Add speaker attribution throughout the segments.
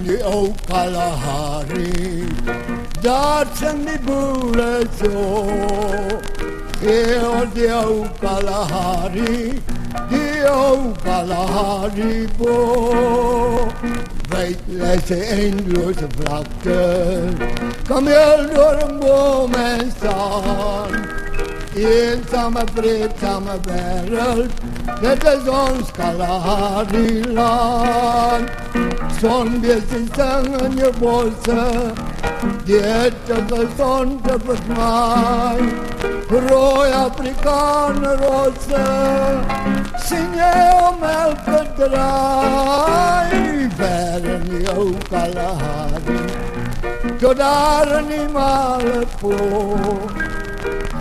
Speaker 1: die ook Kalahari, dat zijn die boeren zo. Heel die ook Kalahari, die ook Kalahari bo. Wijd lessen eindeloze vlakte, kom je door een boom en staan. Eenzame, vreedzame wereld, dit is ons Kalahari-land. Zonbeesten zingen je bossen, dit is gezond te versmaaien. Rooi Afrikaner rossen, zing je om elke draai. Verder niet ook Kalahari, tot daar een animalen voor.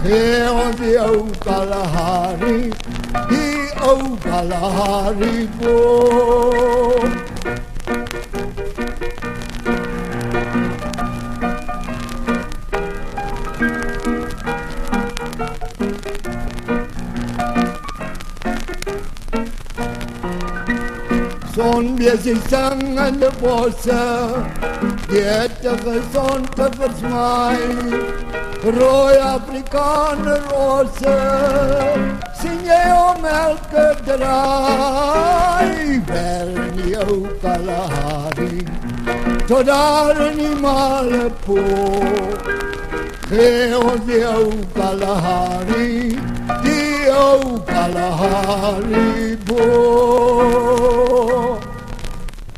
Speaker 1: Heel die ook Kalahari, die ook Kalahari voor. Zonbeesten zingen de bossen, dit is gezond te versmaaien. Rooi Afrikaner rossen, zing je om elke draai. Vernie ook Kalahari, tot daar een animalen poor. Geel die ook Kalahari, die ook Kalahari boor.